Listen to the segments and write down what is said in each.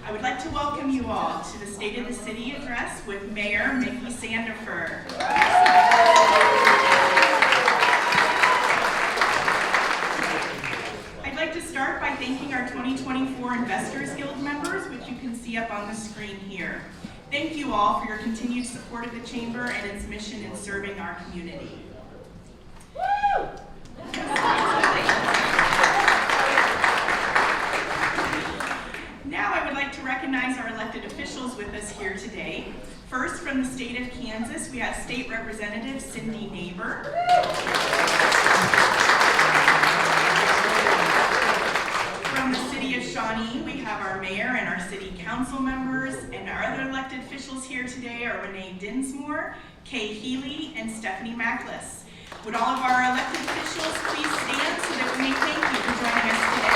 I would like to welcome you all to the State of the City address with Mayor Mickey Sandifer. I'd like to start by thanking our 2024 Investors Guild members, which you can see up on the screen here. Thank you all for your continued support of the Chamber and its mission in serving our community. Now I would like to recognize our elected officials with us here today. First, from the state of Kansas, we have State Representative Cindy Neighbor. From the City of Shawnee, we have our mayor and our city council members, and our other elected officials here today are Renee Dinsmore, Kay Healy, and Stephanie Mackless. Would all of our elected officials please stand so that we may thank you for joining us today.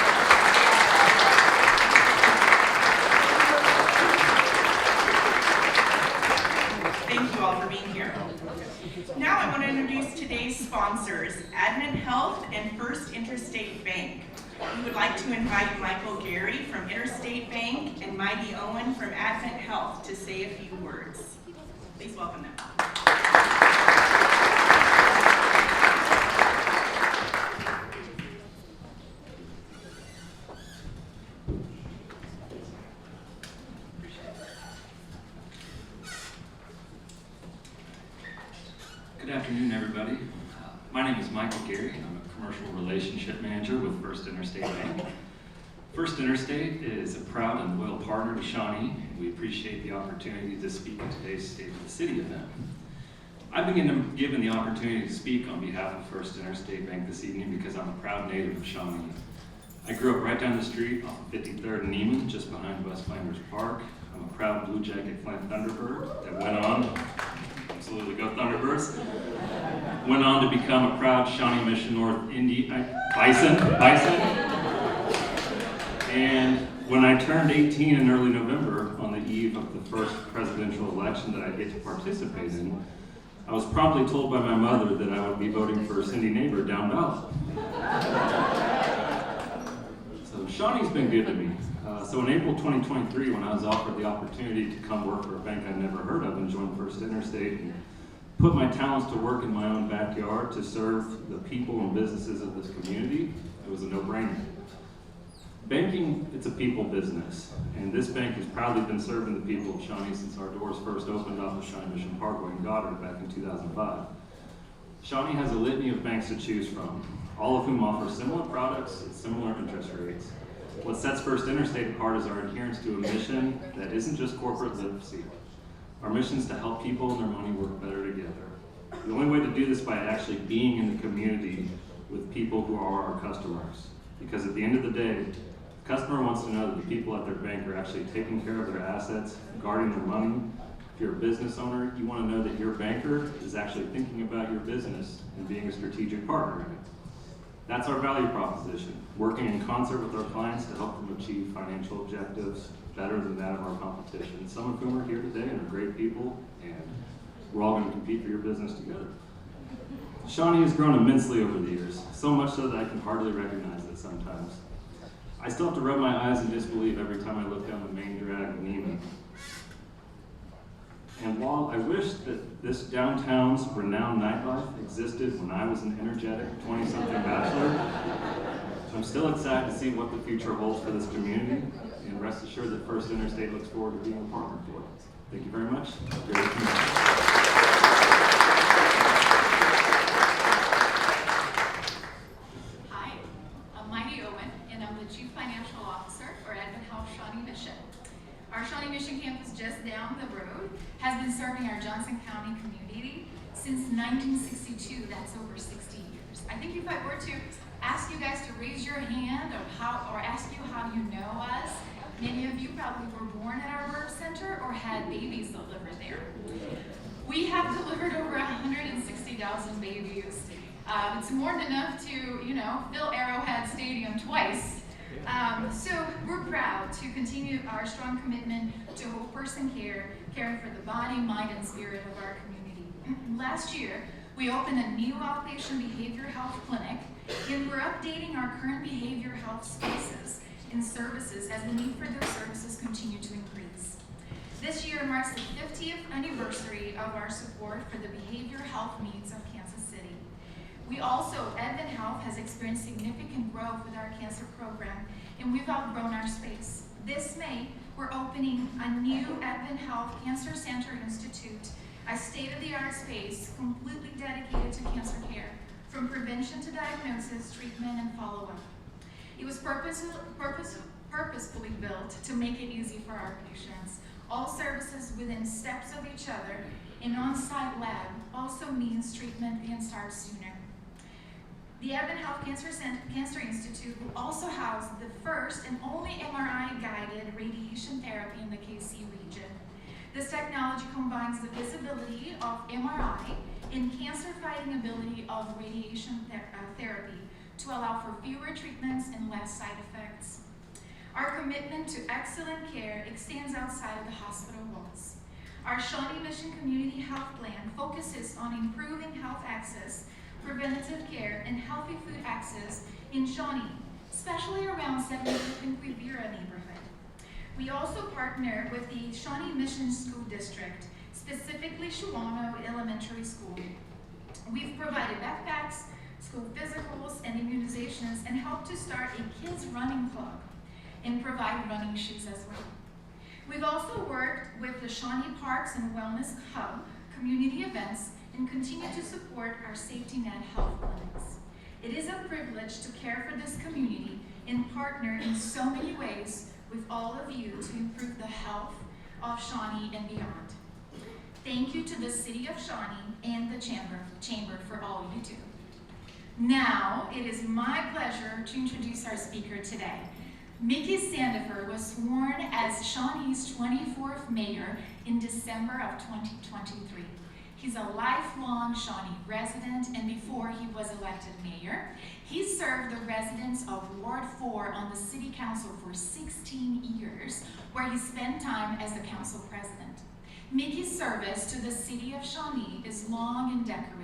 Thank you all for being here. Now I want to introduce today's sponsors, Advent Health and First Interstate Bank. We would like to invite Michael Gary from Interstate Bank and Mighty Owen from Advent Health to say a few words. Please welcome them. Good afternoon, everybody. My name is Michael Gary, and I'm a commercial relationship manager with First Interstate Bank. First Interstate is a proud and loyal partner to Shawnee, and we appreciate the opportunity to speak at today's State of the City event. I've been given the opportunity to speak on behalf of First Interstate Bank this evening because I'm a proud native of Shawnee. I grew up right down the street off of 53rd and Neiman, just behind West Flanders Park. I'm a proud Blue Jacket Flint Thunderbird that went on, absolutely go Thunderbirds, went on to become a proud Shawnee Mission North Bison. And when I turned 18 in early November, on the eve of the first presidential election that I get to participate in, I was promptly told by my mother that I would be voting for Cindy Neighbor down ballot. So Shawnee's been good to me. So in April 2023, when I was offered the opportunity to come work for a bank I'd never heard of and join First Interstate and put my talents to work in my own backyard to serve the people and businesses of this community, it was a no-brainer. Banking, it's a people business, and this bank has proudly been serving the people of Shawnee since our doors first opened off the Shawnee Mission Parkway in Goddard back in 2005. Shawnee has a litany of banks to choose from, all of whom offer similar products at similar interest rates. What sets First Interstate apart is our adherence to a mission that isn't just corporate literacy. Our mission is to help people and their money work better together. The only way to do this by actually being in the community with people who are our customers. Because at the end of the day, the customer wants to know that the people at their bank are actually taking care of their assets, guarding their money. If you're a business owner, you want to know that your banker is actually thinking about your business and being a strategic partner in it. That's our value proposition, working in concert with our clients to help them achieve financial objectives better than that of our competition, some of whom are here today and are great people, and we're all going to compete for your business together. Shawnee has grown immensely over the years, so much so that I can hardly recognize it sometimes. I still have to rub my eyes in disbelief every time I look down the main drag of Neiman. And while I wish that this downtown's renowned nightlife existed when I was an energetic 20-something bachelor, I'm still excited to see what the future holds for this community, and rest assured that First Interstate looks forward to being a partner for it. Thank you very much. Hi, I'm Mighty Owen, and I'm the Chief Financial Officer for Advent Health Shawnee Mission. Our Shawnee Mission campus just down the road has been serving our Johnson County community since 1962. That's over 60 years. I think if I were to ask you guys to raise your hand or ask you how you know us, many of you probably were born at our birth center or had babies delivered there. We have delivered over 160,000 babies. It's more than enough to, fill Arrowhead Stadium twice. So we're proud to continue our strong commitment to whole person care, caring for the body, mind, and spirit of our community. Last year, we opened a new outpatient behavioral health clinic, and we're updating our current behavioral health spaces in services as the need for those services continue to increase. This year marks the 50th anniversary of our support for the behavioral health needs of Kansas City. We also, Advent Health has experienced significant growth with our cancer program, and we've outgrown our space. This May, we're opening a new Advent Health Cancer Center Institute, a state-of-the-art space completely dedicated to cancer care, from prevention to diagnosis, treatment, and follow-up. It was purposefully built to make it easy for our patients. All services within steps of each other. An on-site lab also means treatment can start sooner. The Advent Health Cancer Institute will also house the first and only MRI-guided radiation therapy in the KC region. This technology combines the visibility of MRI and cancer-fighting ability of radiation therapy to allow for fewer treatments and less side effects. Our commitment to excellent care extends outside of the hospital walls. Our Shawnee Mission Community Health Plan focuses on improving health access, preventative care, and healthy food access in Shawnee, especially around 75th and Quivira neighborhood. We also partner with the Shawnee Mission School District, specifically Shawnee Elementary School. We've provided backpacks, school physicals, and immunizations, and helped to start a kids running club and provide running shoes as well. We've also worked with the Shawnee Parks and Wellness Hub community events and continue to support our safety net health clinics. It is a privilege to care for this community and partner in so many ways with all of you to improve the health of Shawnee and beyond. Thank you to the City of Shawnee and the Chamber for all you do. Now, it is my pleasure to introduce our speaker today. Mickey Sandifer was sworn as Shawnee's 24th mayor in December of 2023. He's a lifelong Shawnee resident, and before he was elected mayor, he served the residents of Ward 4 on the city council for 16 years, where he spent time as the council president. Mickey's service to the city of Shawnee is long and decorated.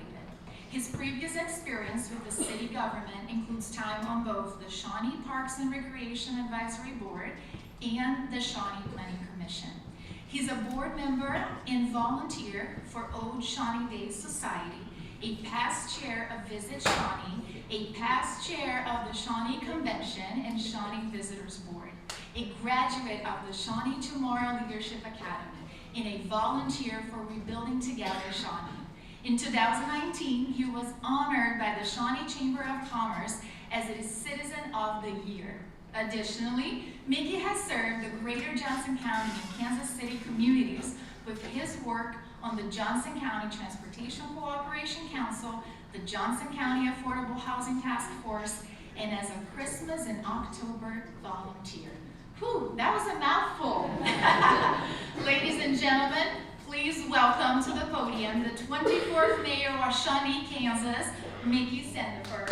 His previous experience with the city government includes time on both the Shawnee Parks and Recreation Advisory Board and the Shawnee Planning Commission. He's a board member and volunteer for Old Shawnee Days Society, a past chair of Visit Shawnee, a past chair of the Shawnee Convention and Shawnee Visitors Board, a graduate of the Shawnee Tomorrow Leadership Academy, and a volunteer for Rebuilding Together Shawnee. In 2019, he was honored by the Shawnee Chamber of Commerce as a Citizen of the Year. Additionally, Mickey has served the Greater Johnson County and Kansas City communities with his work on the Johnson County Transportation Cooperation Council, the Johnson County Affordable Housing Task Force, and as a Christmas and October volunteer. Whew, that was a mouthful. Ladies and gentlemen, please welcome to the podium the 24th Mayor of Shawnee, Kansas, Mickey Sandifer.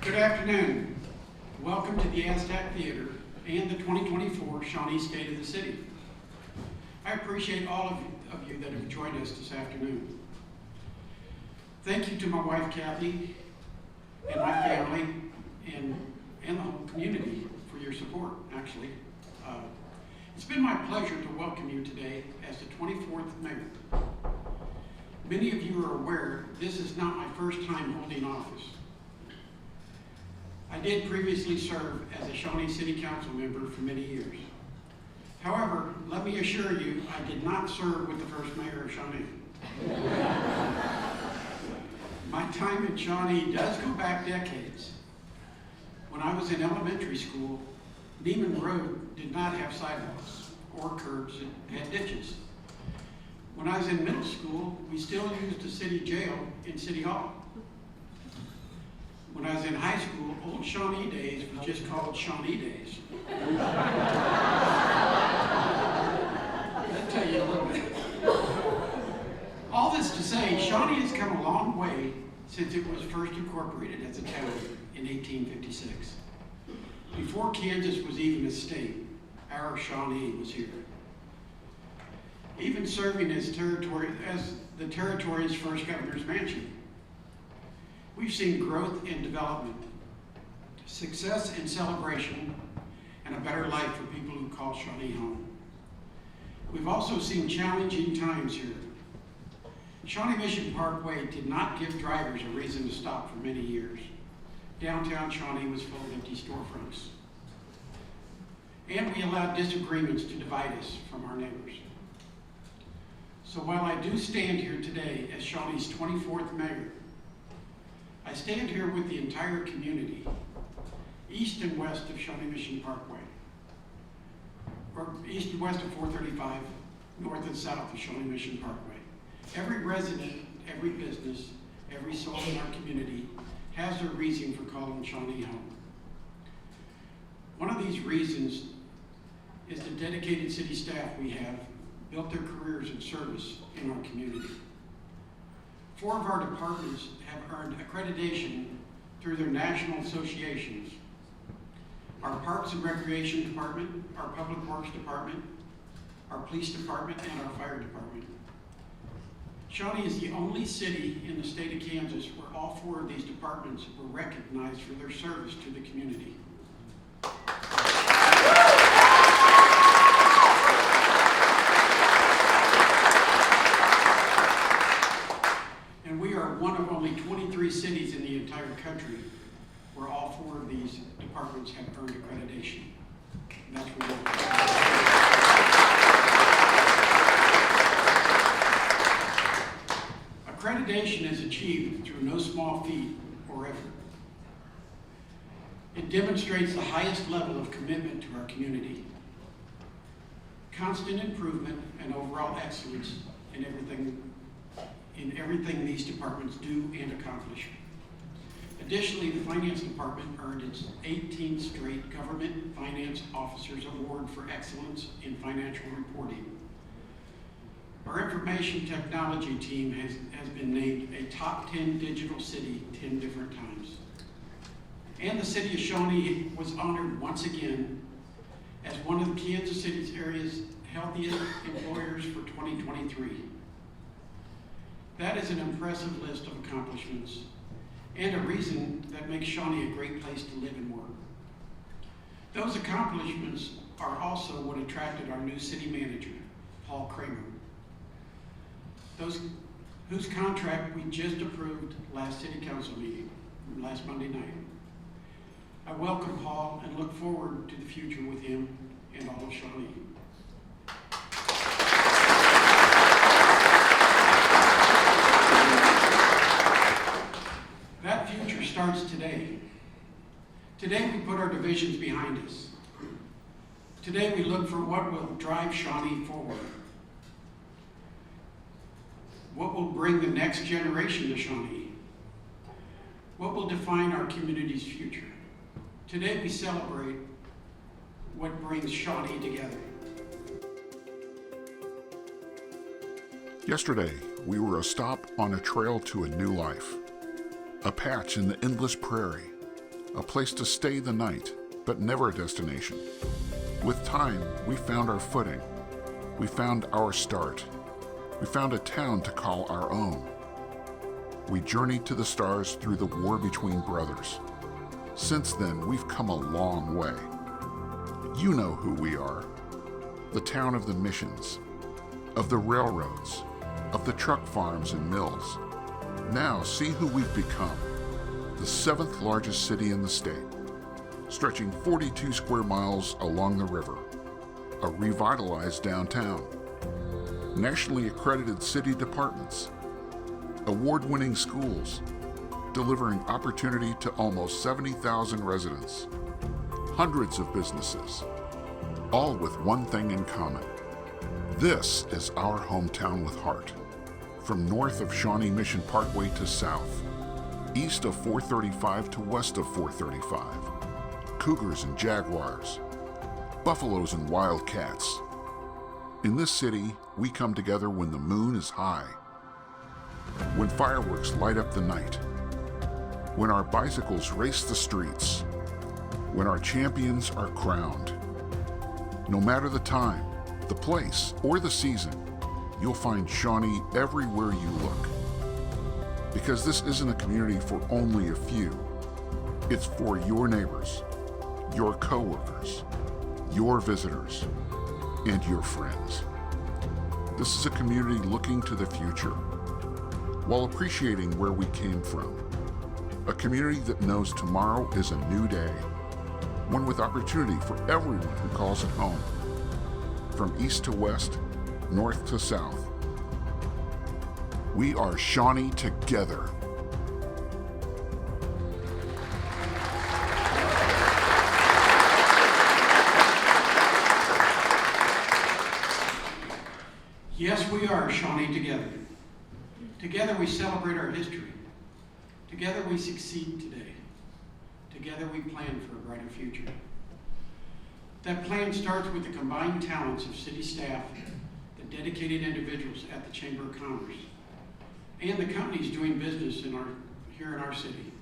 Good afternoon. Welcome to the Aztec Theater and the 2024 Shawnee State of the City. I appreciate all of you that have joined us this afternoon. Thank you to my wife Kathy and my family and the whole community for your support, actually. It's been my pleasure to welcome you today as the 24th mayor. Many of you are aware this is not my first time holding office. I did previously serve as a Shawnee City Council member for many years. However, let me assure you, I did not serve with the first mayor of Shawnee. My time in Shawnee does go back decades. When I was in elementary school, Neiman Road did not have sidewalks or curbs, it had ditches. When I was in middle school, we still used the city jail in City Hall. When I was in high school, Old Shawnee Days was just called Shawnee Days. That'll tell you a little bit. All this to say, Shawnee has come a long way since it was first incorporated as a town in 1856. Before Kansas was even a state, our Shawnee was here. Even serving as the territory's first governor's mansion. We've seen growth and development, success and celebration, and a better life for people who call Shawnee home. We've also seen challenging times here. Shawnee Mission Parkway did not give drivers a reason to stop for many years. Downtown Shawnee was full of empty storefronts. And we allowed disagreements to divide us from our neighbors. So while I do stand here today as Shawnee's 24th mayor, I stand here with the entire community, east and west of Shawnee Mission Parkway, or east and west of 435, north and south of Shawnee Mission Parkway. Every resident, every business, every soul in our community has a reason for calling Shawnee home. One of these reasons is the dedicated city staff we have built their careers in service in our community. 4 of our departments have earned accreditation through their national associations. Our Parks and Recreation Department, our Public Works Department, our Police Department, and our Fire Department. Shawnee is the only city in the state of Kansas where all 4 of these departments were recognized for their service to the community. And we are one of only 23 cities in the entire country where all 4 of these departments have earned accreditation. And that's remarkable. Accreditation is achieved through no small feat or effort. It demonstrates the highest level of commitment to our community, constant improvement, and overall excellence in everything these departments do and accomplish. Additionally, the Finance Department earned its 18th straight Government Finance Officers Award for Excellence in Financial Reporting. Our information technology team has been named a top 10 digital city 10 different times. And the City of Shawnee was honored once again as one of Kansas City's area's healthiest employers for 2023. That is an impressive list of accomplishments and a reason that makes Shawnee a great place to live and work. Those accomplishments are also what attracted our new city manager, Paul Kramer, whose contract we just approved last city council meeting, last Monday night. I welcome Paul and look forward to the future with him and all of Shawnee. That future starts today. Today we put our divisions behind us. Today we look for what will drive Shawnee forward. What will bring the next generation to Shawnee? What will define our community's future? Today we celebrate what brings Shawnee together. Yesterday, we were a stop on a trail to a new life. A patch in the endless prairie. A place to stay the night, but never a destination. With time, we found our footing. We found our start. We found a town to call our own. We journeyed to the stars through the war between brothers. Since then, we've come a long way. You know who we are. The town of the missions, of the railroads, of the truck farms and mills. Now see who we've become. The 7th largest city in the state, stretching 42 square miles along the river. A revitalized downtown. Nationally accredited city departments. Award-winning schools, delivering opportunity to almost 70,000 residents. Hundreds of businesses, all with one thing in common. This is our hometown with heart. From north of Shawnee Mission Parkway to south, east of 435 to west of 435. Cougars and jaguars, buffaloes and wildcats. In this city, we come together when the moon is high, when fireworks light up the night, when our bicycles race the streets, when our champions are crowned. No matter the time, the place, or the season, you'll find Shawnee everywhere you look. Because this isn't a community for only a few. It's for your neighbors, your coworkers, your visitors, and your friends. This is a community looking to the future, while appreciating where we came from. A community that knows tomorrow is a new day, one with opportunity for everyone who calls it home. From east to west, north to south, we are Shawnee Together. Yes, we are Shawnee Together. Together we celebrate our history. Together we succeed today. Together we plan for a brighter future. That plan starts with the combined talents of city staff, the dedicated individuals at the Chamber of Commerce, and the companies doing business here in our city.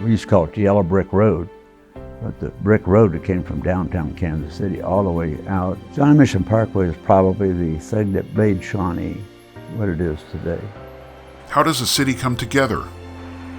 We used to call it the Yellow Brick Road, but the brick road that came from downtown Kansas City all the way out. Shawnee Mission Parkway is probably the thing that made Shawnee what it is today. How does a city come together?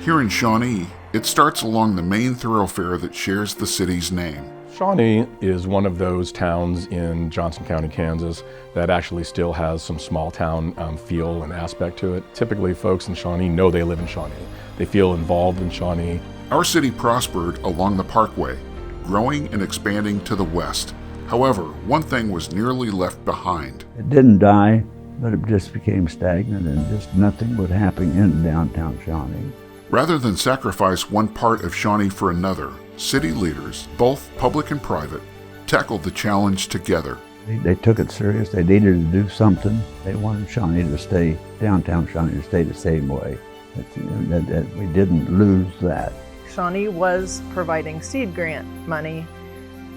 Here in Shawnee, it starts along the main thoroughfare that shares the city's name. Shawnee is one of those towns in Johnson County, Kansas that actually still has some small town feel and aspect to it. Typically folks in Shawnee know they live in Shawnee. They feel involved in Shawnee. Our city prospered along the parkway, growing and expanding to the west. However, one thing was nearly left behind. It didn't die, but it just became stagnant and just nothing would happen in downtown Shawnee. Rather than sacrifice one part of Shawnee for another, city leaders, both public and private, tackled the challenge together. They took it serious. They needed to do something. They wanted Shawnee to stay, downtown Shawnee to stay the same way. That we didn't lose that. Shawnee was providing seed grant money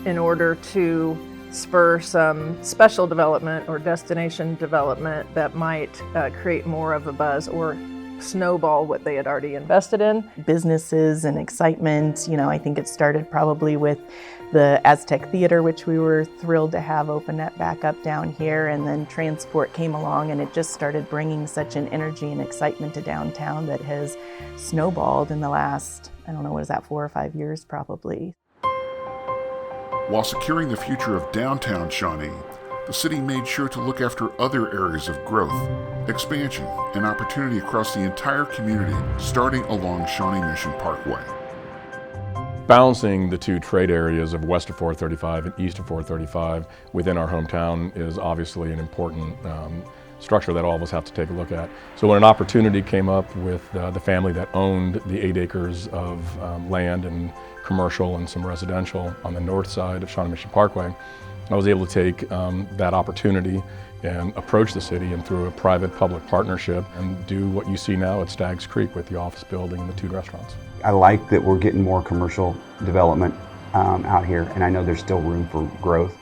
in order to spur some special development or destination development that might create more of a buzz or snowball what they had already invested in. Businesses and excitement, I think it started probably with the Aztec Theater, which we were thrilled to have open that back up down here, and then transport came along and it just started bringing such an energy and excitement to downtown that has snowballed in the last, 4 or 5 years probably. While securing the future of downtown Shawnee, the city made sure to look after other areas of growth, expansion, and opportunity across the entire community, starting along Shawnee Mission Parkway. Balancing the two trade areas of west of 435 and east of 435 within our hometown is obviously an important structure that all of us have to take a look at. So when an opportunity came up with the family that owned the 8 acres of land and commercial and some residential on the north side of Shawnee Mission Parkway, I was able to take that opportunity and approach the city and through a private-public partnership and do what you see now at Staggs Creek with the office building and the 2 restaurants. I like that we're getting more commercial development out here, and I know there's still room for growth,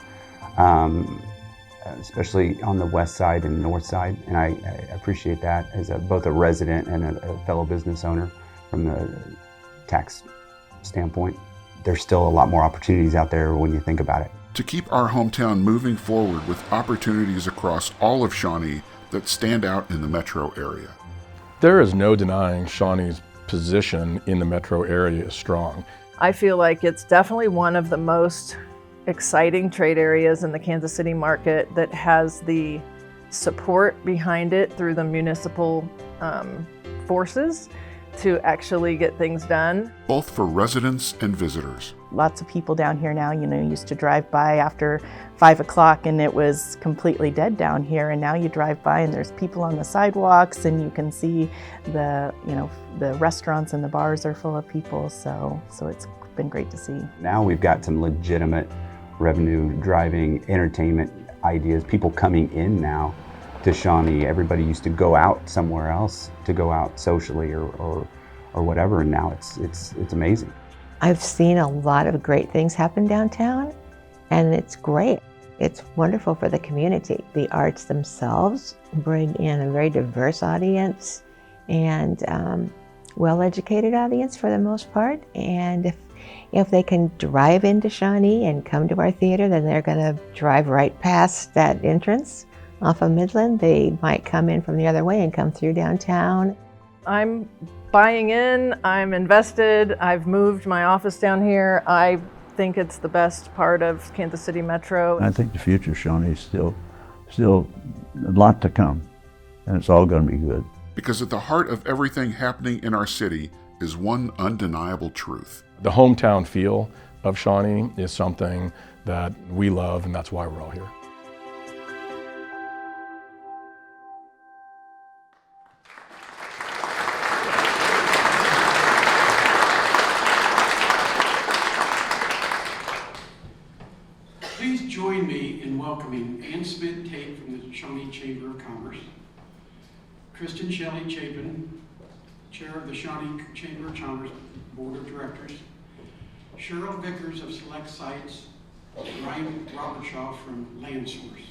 especially on the west side and north side, and I appreciate that as both a resident and a fellow business owner from the tax standpoint. There's still a lot more opportunities out there when you think about it. To keep our hometown moving forward with opportunities across all of Shawnee that stand out in the metro area. There is no denying Shawnee's position in the metro area is strong. I feel like it's definitely one of the most exciting trade areas in the Kansas City market that has the support behind it through the municipal forces to actually get things done. Both for residents and visitors. Lots of people down here now, used to drive by after 5 o'clock and it was completely dead down here, and now you drive by and there's people on the sidewalks and you can see the restaurants and the bars are full of people, so it's been great to see. Now we've got some legitimate revenue driving entertainment ideas, people coming in now to Shawnee. Everybody used to go out somewhere else to go out socially or whatever, and now it's amazing. I've seen a lot of great things happen downtown, and it's great. It's wonderful for the community. The arts themselves bring in a very diverse audience, and well-educated audience for the most part, and if they can drive into Shawnee and come to our theater, then they're going to drive right past that entrance off of Midland. They might come in from the other way and come through downtown. I'm buying in, I'm invested, I've moved my office down here. I think it's the best part of Kansas City Metro. I think the future of Shawnee is still a lot to come, and it's all going to be good. Because at the heart of everything happening in our city is one undeniable truth. The hometown feel of Shawnee is something that we love, and that's why we're all here. Please join me in welcoming Ann Smith-Tate from the Shawnee Chamber of Commerce, Kristen Shelley-Chapin, Chair of the Shawnee Chamber of Commerce Board of Directors, Cheryl Vickers of Select Sites, and Ryan Robertshaw from LandSource.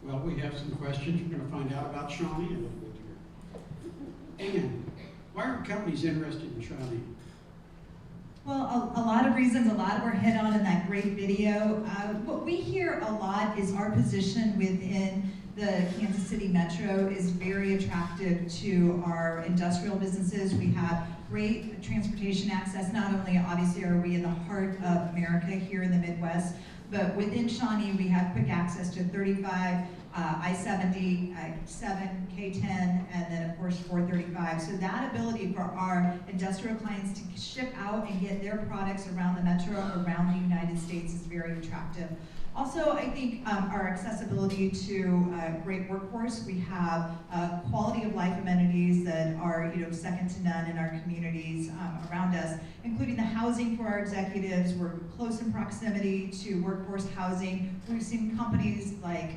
Well, we have some questions. We're going to find out about Shawnee a little bit here. Ann, why are companies interested in Shawnee? Well, a lot of reasons, a lot were hit on in that great video. What we hear a lot is our position within the Kansas City Metro is very attractive to our industrial businesses. We have great transportation access. Not only obviously are we in the heart of America here in the Midwest, but within Shawnee we have quick access to 35, I-70, 7, K-10, and then of course 435. So that ability for our industrial clients to ship out and get their products around the metro, around the United States is very attractive. Also, I think our accessibility to a great workforce. We have quality of life amenities that are second to none in our communities around us, including the housing for our executives. We're close in proximity to workforce housing. We've seen companies like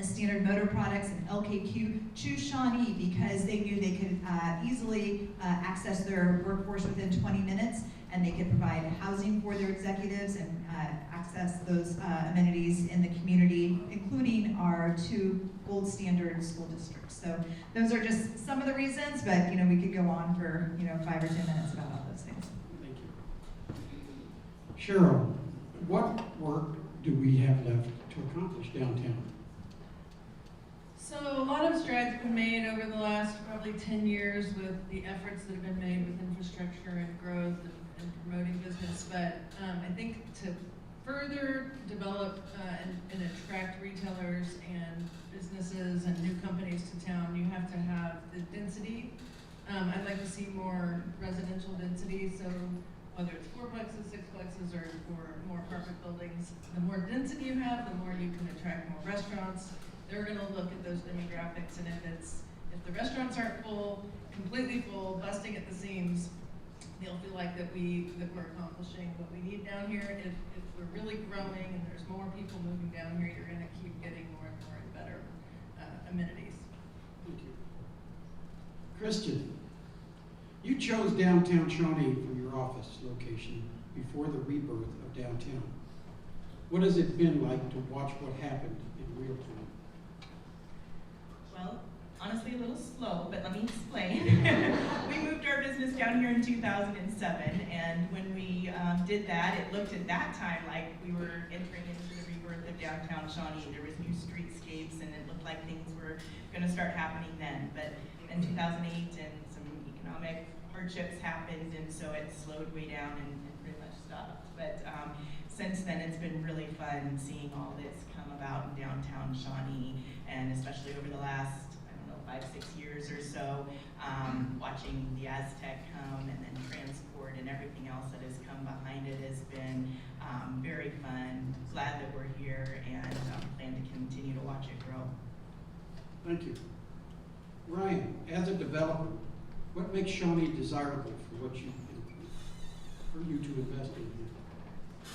Standard Motor Products and LKQ choose Shawnee because they knew they could easily access their workforce within 20 minutes, and they could provide housing for their executives and access those amenities in the community, including our 2 gold standard school districts. So those are just some of the reasons, but we could go on for 5 or 10 minutes about all those things. Thank you. Cheryl, what work do we have left to accomplish downtown? So a lot of strides have been made over the last probably 10 years with the efforts that have been made with infrastructure and growth and promoting business. But I think to further develop and attract retailers and businesses and new companies to town, you have to have the density. I'd like to see more residential density. So whether it's 4plexes, 6plexes, or more apartment buildings, the more density you have, the more you can attract more restaurants. They're going to look at those demographics, and if the restaurants aren't full, completely full, busting at the seams, they'll feel like that we're accomplishing what we need down here. If we're really growing and there's more people moving down here, you're going to keep getting more and more and better amenities. Thank you. Kristen, you chose downtown Shawnee for your office location before the rebirth of downtown. What has it been like to watch what happened in real time? Well, honestly, a little slow, but let me explain. We moved our business down here in 2007, and when we did that, it looked at that time like we were entering into the rebirth of downtown Shawnee. There was new streetscapes, and it looked like things were going to start happening then. But in 2008, and some economic hardships happened, and so it slowed way down and pretty much stopped. But since then, it's been really fun seeing all this come about in downtown Shawnee, and especially over the last, 5-6 years or so, watching the Aztec come and then transport and everything else that has come behind it has been very fun. Glad that we're here, and plan to continue to watch it grow. Thank you. Ryan, as a developer, what makes Shawnee desirable for you to invest in here?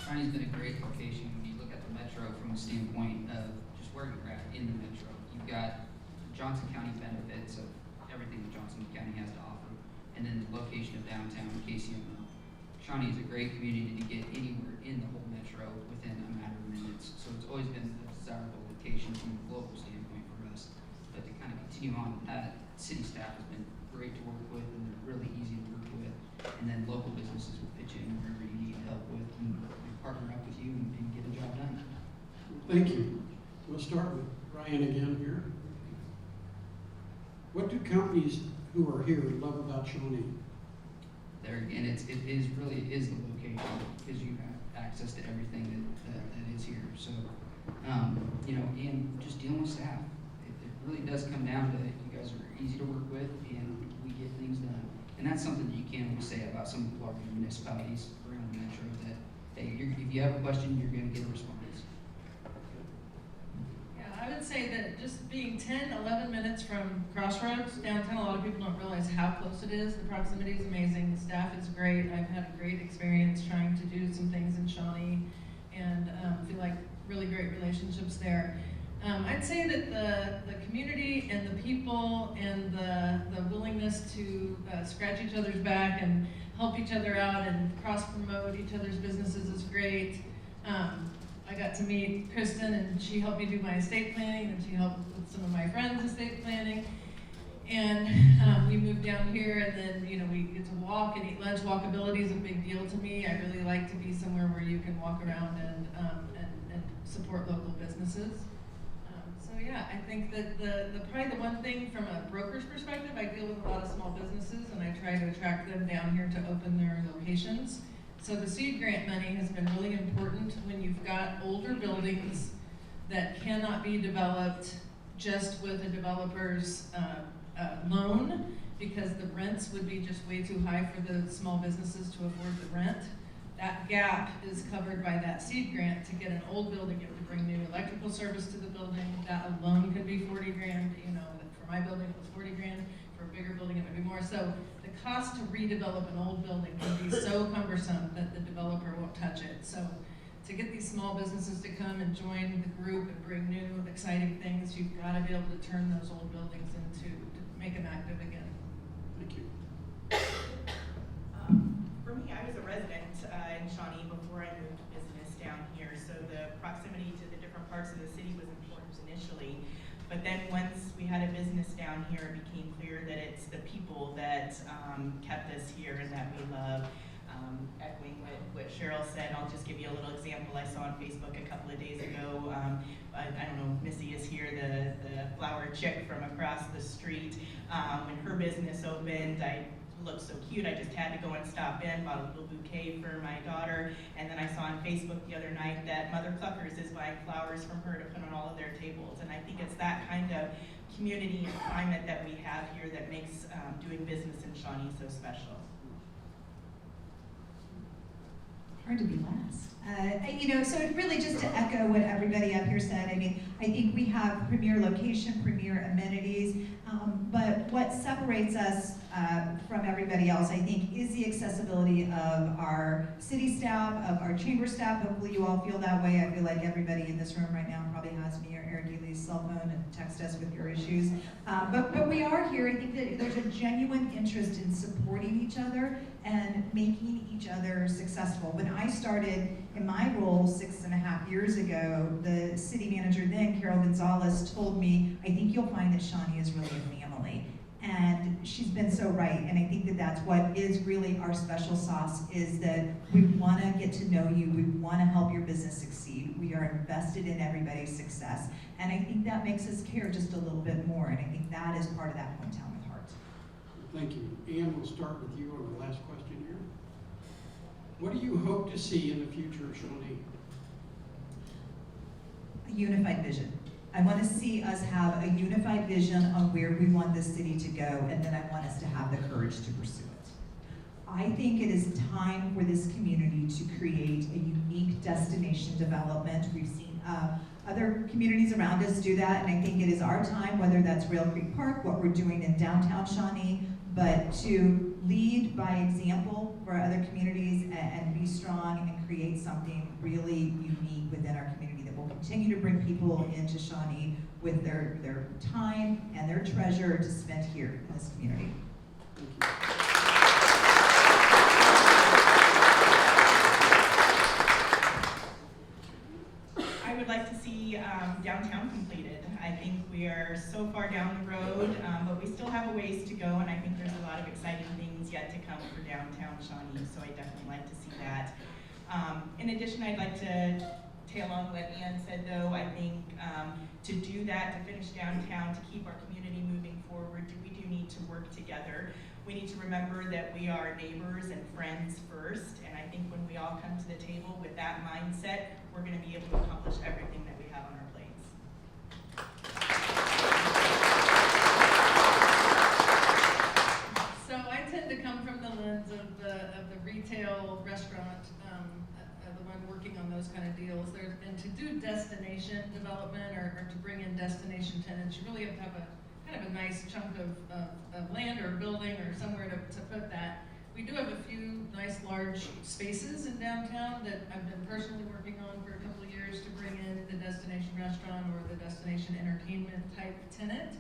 Shawnee's been a great location when you look at the metro from the standpoint of just where you're at in the metro. You've got Johnson County benefits of everything that Johnson County has to offer, and then the location of downtown KCMO. Shawnee is a great community to get anywhere in the whole metro within a matter of minutes. So it's always been a desirable location from a local standpoint for us. But to kind of continue on with that, city staff has been great to work with, and they're really easy to work with. And then local businesses will pitch in wherever you need help with, and partner up with you and get the job done. Thank you. We'll start with Ryan again here. What do companies who are here love about Shawnee? There again, it really is the location, because you have access to everything that is here. So, you know, and just dealing with staff. It really does come down to you guys are easy to work with, and we get things done. And that's something that you can't always say about some larger municipalities around the metro, that hey, if you have a question, you're going to get a response. I would say that just being 10, 11 minutes from Crossroads downtown, a lot of people don't realize how close it is. The proximity is amazing. The staff is great. I've had a great experience trying to do some things in Shawnee, and feel like really great relationships there. I'd say that the community and the people and the willingness to scratch each other's back and help each other out and cross-promote each other's businesses is great. I got to meet Kristen, and she helped me do my estate planning, and she helped with some of my friends' estate planning. And we moved down here, and then we get to walk and eat lunch. Walkability is a big deal to me. I really like to be somewhere where you can walk around and support local businesses. So yeah, I think that probably the one thing from a broker's perspective, I deal with a lot of small businesses, and I try to attract them down here to open their locations. So the seed grant money has been really important when you've got older buildings that cannot be developed just with a developer's loan, because the rents would be just way too high for the small businesses to afford the rent. That gap is covered by that seed grant. To get an old building, you have to bring new electrical service to the building. That alone could be 40 grand. For my building it was 40 grand. For a bigger building it would be more. So the cost to redevelop an old building can be so cumbersome that the developer won't touch it. So to get these small businesses to come and join the group and bring new, exciting things, you've got to be able to turn those old buildings to make them active again. Thank you. For me, I was a resident in Shawnee before I moved business down here, so the proximity to the different parts of the city was important initially. But then once we had a business down here, it became clear that it's the people that kept us here and that we love. Echoing what Cheryl said, I'll just give you a little example I saw on Facebook a couple of days ago. I don't know if Missy is here, the flower chick from across the street. When her business opened, I looked so cute, I just had to go and stop in, bought a little bouquet for my daughter, and then I saw on Facebook the other night that Mother Cluckers is buying flowers from her to put on all of their tables. And I think it's that kind of community and climate that we have here that makes doing business in Shawnee so special. Hard to be last. So really just to echo what everybody up here said, I mean, I think we have premier location, premier amenities, but what separates us from everybody else, I think, is the accessibility of our city staff, of our chamber staff. Hopefully you all feel that way. I feel like everybody in this room right now probably has me or Eric Dealey's cell phone and text us with your issues. But we are here. I think that there's a genuine interest in supporting each other and making each other successful. When I started in my role 6.5 years ago, the city manager then, Carol Gonzalez, told me, I think you'll find that Shawnee is really a family. And she's been so right, and I think that that's what is really our special sauce, is that we want to get to know you, we want to help your business succeed, we are invested in everybody's success, and I think that makes us care just a little bit more, and I think that is part of that hometown with heart. Thank you. Ann, we'll start with you on the last question here. What do you hope to see in the future of Shawnee? A unified vision. I want to see us have a unified vision on where we want this city to go, and then I want us to have the courage to pursue it. I think it is time for this community to create a unique destination development. We've seen other communities around us do that, and I think it is our time, whether that's Rail Creek Park, what we're doing in downtown Shawnee, but to lead by example for other communities and be strong and create something really unique within our community that will continue to bring people into Shawnee with their time and their treasure to spend here in this community. I would like to see downtown completed. I think we are so far down the road, but we still have a ways to go, and I think there's a lot of exciting things yet to come for downtown Shawnee, so I definitely like to see that. In addition, I'd like to tail on what Ann said, though. I think to do that, to finish downtown, to keep our community moving forward, we do need to work together. We need to remember that we are neighbors and friends first, and I think when we all come to the table with that mindset, we're going to be able to accomplish everything that we have on our plates. So I tend to come from the lens of the retail restaurant, the one working on those kind of deals. And to do destination development or to bring in destination tenants, you really have to have a kind of a nice chunk of land or building or somewhere to put that. We do have a few nice large spaces in downtown that I've been personally working on for a couple of years to bring in the destination restaurant or the destination entertainment type tenant.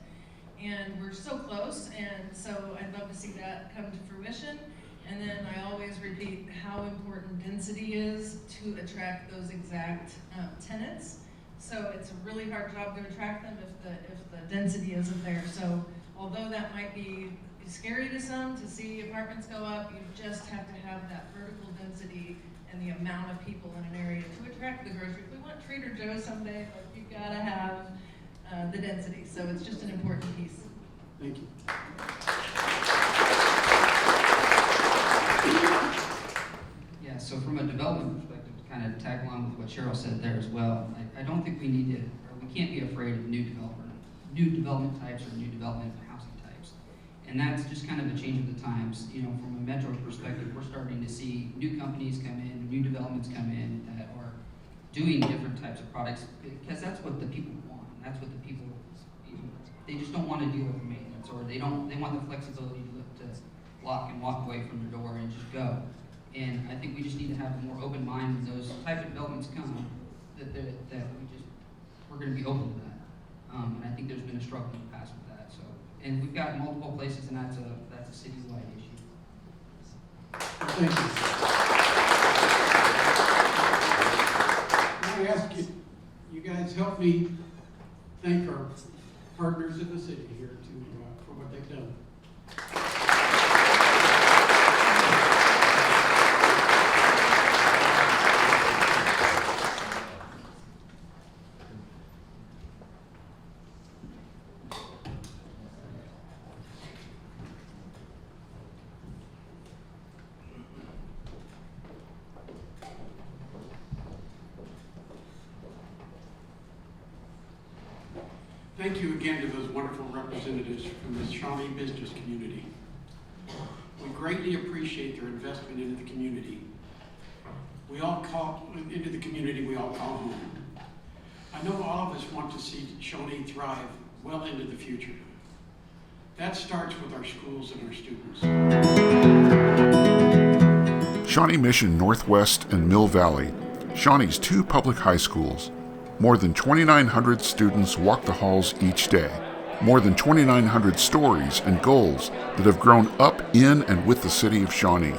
And we're so close, and so I'd love to see that come to fruition. And then I always repeat how important density is to attract those exact tenants. So it's a really hard job to attract them if the density isn't there. So although that might be scary to some to see apartments go up, you just have to have that vertical density and the amount of people in an area to attract the grocery. If we want Trader Joe's someday, you gotta have the density. So it's just an important piece. Thank you. Yeah, so from a development perspective, to kind of tag along with what Cheryl said there as well, I don't think we need to, or we can't be afraid of new development types or new development housing types. And that's just kind of a change of the times. You know, from a metro perspective, we're starting to see new companies come in, new developments come in that are doing different types of products because that's what the people want. That's what the people, you know, they just don't want to deal with maintenance, or they want the flexibility to lock and walk away from the door and just go. And I think we just need to have a more open mind when those type of developments come, that we're going to be open to that. And I think there's been a struggle in the past with that. So, and we've got multiple places, and that's a citywide issue. Thank you. Now I ask you guys help me thank our partners in the city here for what they've done. Thank you again to those wonderful representatives from the Shawnee business community. We greatly appreciate their investment into the community. We all call home. I know all of us want to see Shawnee thrive well into the future. That starts with our schools and our students. Shawnee Mission Northwest and Mill Valley, Shawnee's two public high schools. More than 2,900 students walk the halls each day. More than 2,900 stories and goals that have grown up in and with the city of Shawnee.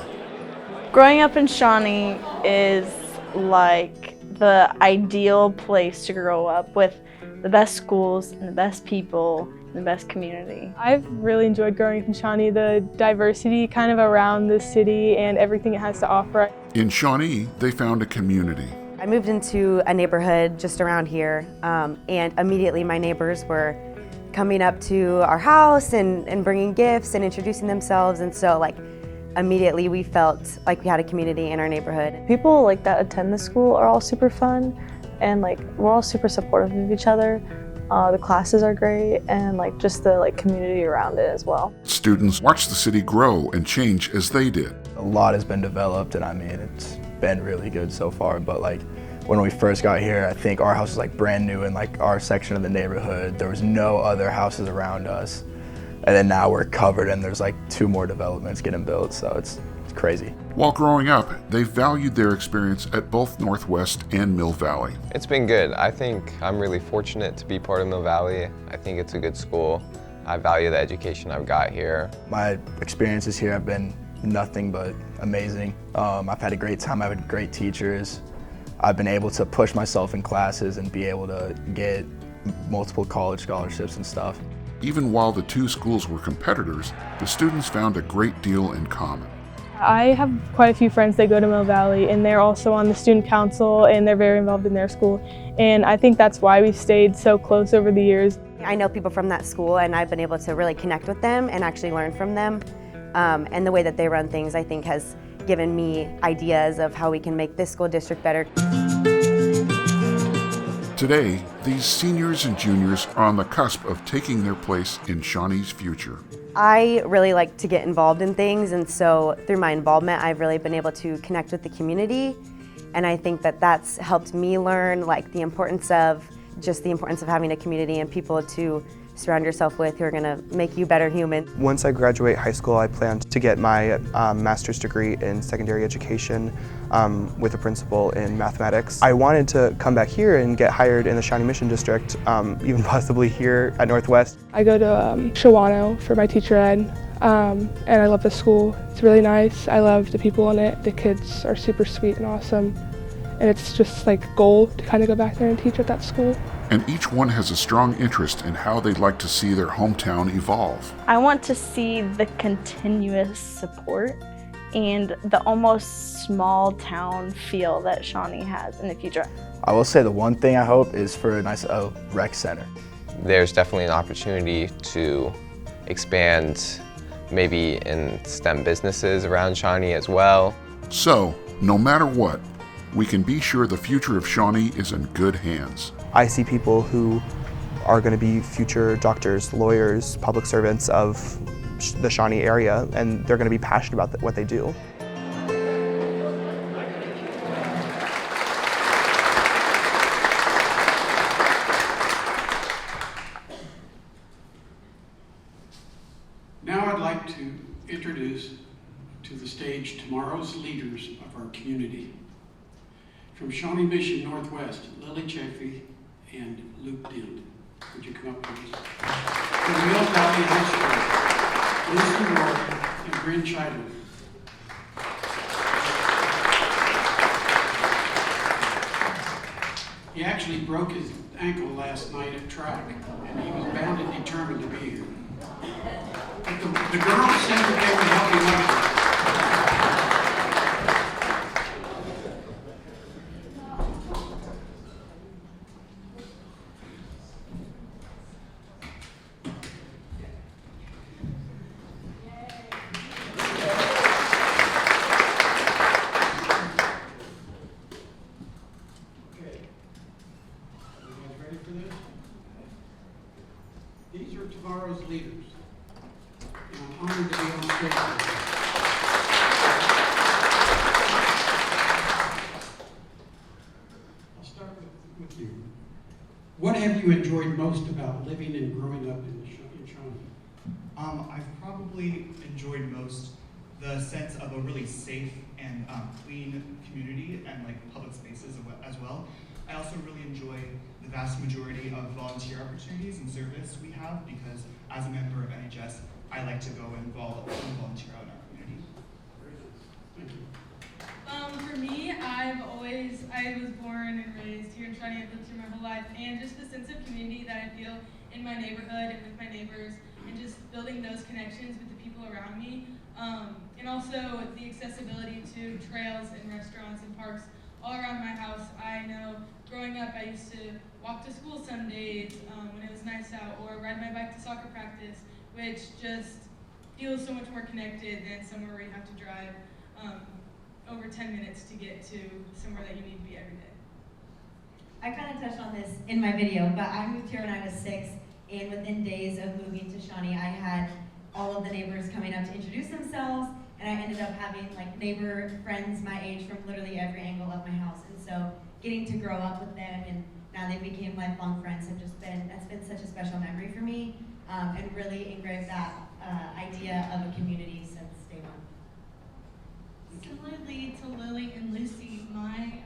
Growing up in Shawnee is like the ideal place to grow up, with the best schools and the best people and the best community. I've really enjoyed growing up in Shawnee, the diversity kind of around the city and everything it has to offer. In Shawnee, they found a community. I moved into a neighborhood just around here, and immediately my neighbors were coming up to our house and bringing gifts and introducing themselves, and so immediately we felt like we had a community in our neighborhood. People that attend the school are all super fun, and we're all super supportive of each other. The classes are great, and just the community around it as well. Students watch the city grow and change as they did. A lot has been developed, and I mean, it's been really good so far, but when we first got here, I think our house was brand new in our section of the neighborhood. There was no other houses around us. and then now we're covered and there's like 2 more developments getting built, so it's crazy. While growing up, they valued their experience at both Northwest and Mill Valley. It's been good. I think I'm really fortunate to be part of Mill Valley. I think it's a good school. I value the education I've got here. My experiences here have been nothing but amazing. I've had a great time. I've had great teachers. I've been able to push myself in classes and be able to get multiple college scholarships and stuff. Even while the 2 schools were competitors, the students found a great deal in common. I have quite a few friends that go to Mill Valley, and they're also on the student council, and they're very involved in their school. And I think that's why we've stayed so close over the years. I know people from that school, and I've been able to really connect with them and actually learn from them. And the way that they run things, I think, has given me ideas of how we can make this school district better. Today, these seniors and juniors are on the cusp of taking their place in Shawnee's future. I really like to get involved in things, and so through my involvement, I've really been able to connect with the community, and I think that that's helped me learn like the importance of having a community and people to surround yourself with who are going to make you better human. Once I graduate high school, I plan to get my master's degree in secondary education with a principal in mathematics. I wanted to come back here and get hired in the Shawnee Mission District, even possibly here at Northwest. I go to Shawnee for my teacher ed, and I love the school. It's really nice. I love the people in it. The kids are super sweet and awesome, and it's just like a goal to kind of go back there and teach at that school. And each one has a strong interest in how they'd like to see their hometown evolve. I want to see the continuous support and the almost small town feel that Shawnee has in the future. I will say the one thing I hope is for a nice rec center. There's definitely an opportunity to expand maybe in STEM businesses around Shawnee as well. So, no matter what, we can be sure the future of Shawnee is in good hands. I see people who are going to be future doctors, lawyers, public servants of the Shawnee area, and they're going to be passionate about what they do. Now I'd like to introduce to the stage tomorrow's leaders of our community. From Shawnee Mission Northwest, Shelley-Chapin and Luke Dent. Would you come up, please? From Mill Valley High School, Lucy Ward and Bryn Scheidler. He actually broke his ankle last night at track, and he was bound and determined to be here. But the girls said that they would help him out. These are tomorrow's leaders, and I'm honored to be on stage. I'll start with you. What have you enjoyed most about living and growing up in Shawnee? I've probably enjoyed most the sense of a really safe and clean community and like public spaces as well. I also really enjoy the vast majority of volunteer opportunities and service we have because as a member of NHS, I like to go and volunteer out in our community. Thank you. For me, I was born and raised here in Shawnee. I've lived here my whole life, and just the sense of community that I feel in my neighborhood and with my neighbors, and just building those connections with the people around me, and also the accessibility to trails and restaurants and parks all around my house. I know growing up, I used to walk to school some days when it was nice out, or ride my bike to soccer practice, which just feels so much more connected than somewhere where you have to drive over 10 minutes to get to somewhere that you need to be every day. I kind of touched on this in my video, but I moved here when I was 6, and within days of moving to Shawnee, I had all of the neighbors coming up to introduce themselves, and I ended up having like neighbor friends my age from literally every angle of my house. And so getting to grow up with them, and now they became lifelong friends, that's been such a special memory for me. and really engraved that idea of a community since day one. Similarly to Lily and Lucy,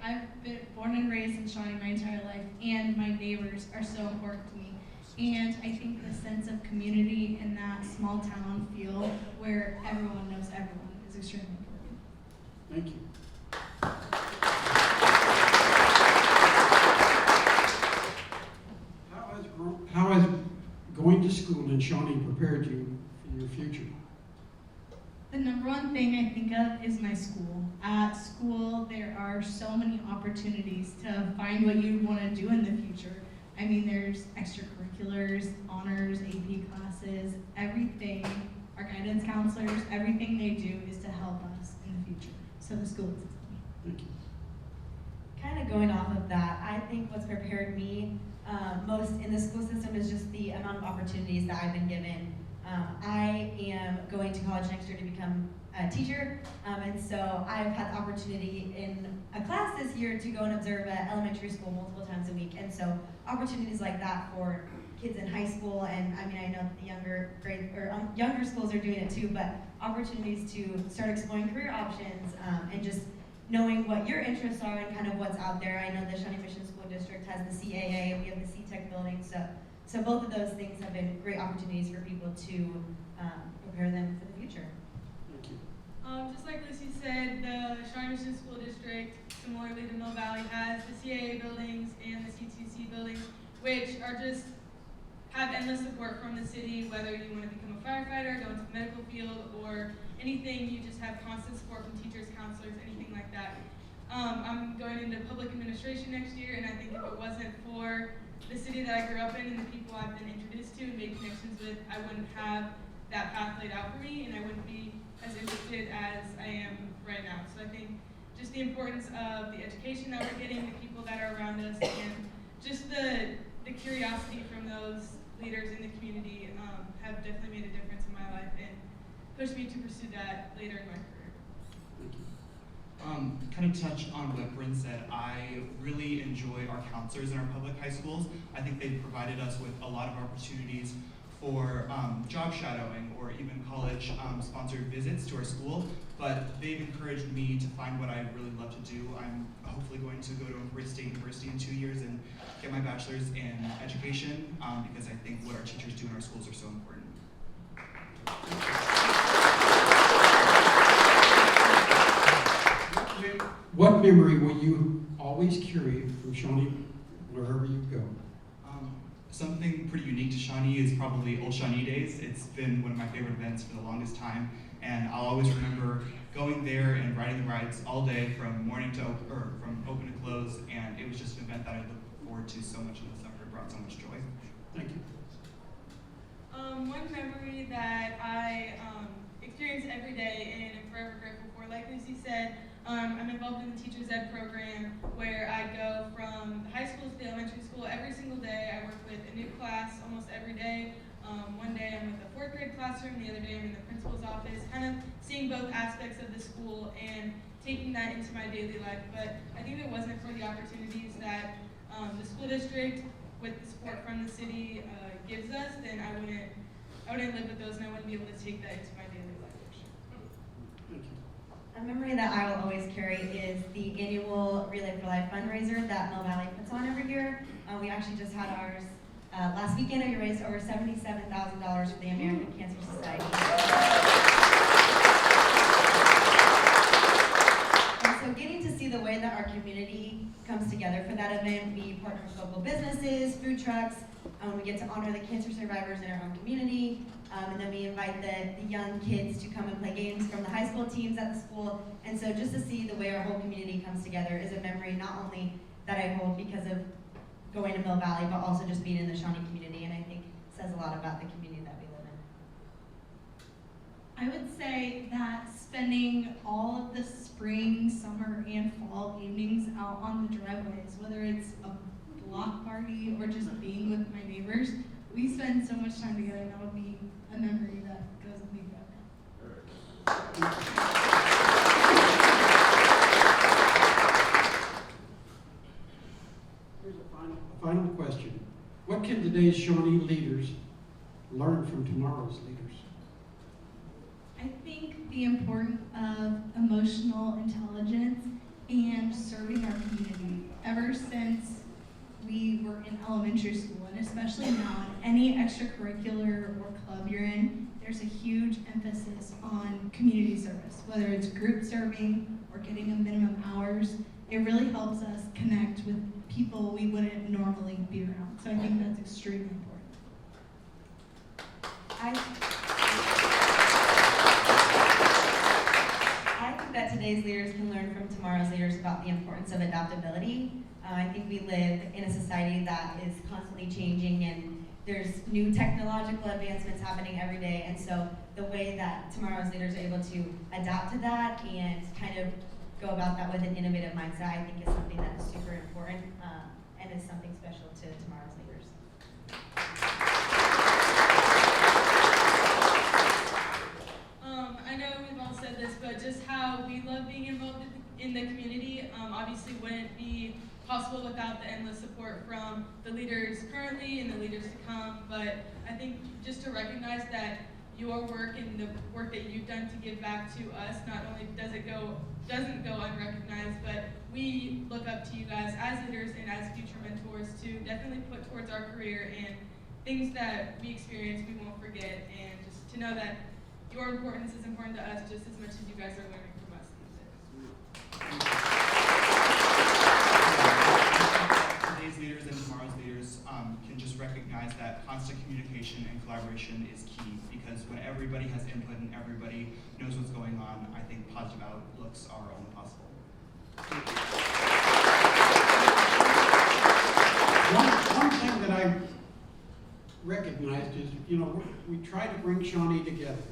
I've been born and raised in Shawnee my entire life, and my neighbors are so important to me. And I think the sense of community in that small town feel where everyone knows everyone is extremely important. Thank you. How has going to school in Shawnee prepared you for your future? The number one thing I think of is my school. At school, there are so many opportunities to find what you want to do in the future. I mean, there's extracurriculars, honors, AP classes, everything. Our guidance counselors, everything they do is to help us in the future. So the school is Thank you. Kind of going off of that, I think what's prepared me most in the school system is just the amount of opportunities that I've been given. I am going to college next year to become a teacher, and so I've had the opportunity in a class this year to go and observe at elementary school multiple times a week, and so opportunities like that for kids in high school, and I mean I know the younger schools are doing it too, but opportunities to start exploring career options and just knowing what your interests are and kind of what's out there. I know the Shawnee Mission School District has the CAA, and we have the C-Tech building, so both of those things have been great opportunities for people to prepare them for the future. Thank you. Just like Lucy said, the Shawnee Mission School District, similarly to Mill Valley, has the CAA buildings and the C2C buildings, which are just have endless support from the city, whether you want to become a firefighter, go into the medical field, or anything. You just have constant support from teachers, counselors, anything like that. I'm going into public administration next year, and I think if it wasn't for the city that I grew up in and the people I've been introduced to and made connections with, I wouldn't have that path laid out for me, and I wouldn't be as interested as I am right now. So I think just the importance of the education that we're getting, the people that are around us, and just the curiosity from those leaders in the community have definitely made a difference in my life and pushed me to pursue that later in my career. Thank you. Kind of touch on what Bryn said. I really enjoy our counselors in our public high schools. I think they've provided us with a lot of opportunities for job shadowing or even college sponsored visits to our school, but they've encouraged me to find what I really love to do. I'm hopefully going to go to Oak Ridge State University in 2 years and get my bachelor's in education because I think what our teachers do in our schools are so important. What memory will you always carry from Shawnee wherever you go? Something pretty unique to Shawnee is probably Old Shawnee Days. It's been one of my favorite events for the longest time, and I'll always remember going there and riding the rides all day from morning to from open to close, and it was just an event that I look forward to so much in the summer. It brought so much joy. Thank you. One memory that I experience every day and am forever grateful for, like Lucy said, I'm involved in the Teachers Ed program where I go from the high school to the elementary school every single day. I work with a new class almost every day. One day I'm with the 4th grade classroom, the other day I'm in the principal's office, kind of seeing both aspects of the school and taking that into my daily life. But I think if it wasn't for the opportunities that the school district with the support from the city gives us, then I wouldn't live with those and I wouldn't be able to take that into my daily life. A memory that I will always carry is the annual Relay for Life fundraiser that Mill Valley puts on every year. We actually just had ours last weekend, and we raised over $77,000 for the American Cancer Society. And so getting to see the way that our community comes together for that event, we partner with local businesses, food trucks, we get to honor the cancer survivors in our own community, and then we invite the young kids to come and play games from the high school teams at the school. And so just to see the way our whole community comes together is a memory not only that I hold because of going to Mill Valley, but also just being in the Shawnee community, and I think says a lot about the community that we live in. I would say that spending all of the spring, summer, and fall evenings out on the driveways, whether it's a block party or just being with my neighbors, we spend so much time together, and that would be a memory that goes with me forever. Here's a final question. What can today's Shawnee leaders learn from tomorrow's leaders? I think the importance of emotional intelligence and serving our community. Ever since we were in elementary school, and especially now, in any extracurricular or club you're in, there's a huge emphasis on community service, whether it's group serving or getting a minimum hours. It really helps us connect with people we wouldn't normally be around. So I think that's extremely important. I think that today's leaders can learn from tomorrow's leaders about the importance of adaptability. I think we live in a society that is constantly changing, and there's new technological advancements happening every day, and so the way that tomorrow's leaders are able to adapt to that and kind of go about that with an innovative mindset, I think is something that is super important and is something special to tomorrow's leaders. I know we've all said this, but just how we love being involved in the community obviously wouldn't be possible without the endless support from the leaders currently and the leaders to come. But I think just to recognize that your work and the work that you've done to give back to us, not only doesn't go unrecognized, but we look up to you guys as leaders and as future mentors to definitely put towards our career, and things that we experience we won't forget, and just to know that your importance is important to us just as much as you guys are learning from us these days. Today's leaders and tomorrow's leaders can just recognize that constant communication and collaboration is key, because when everybody has input and everybody knows what's going on, I think positive outlooks are only possible. One thing that I recognized is, we try to bring Shawnee together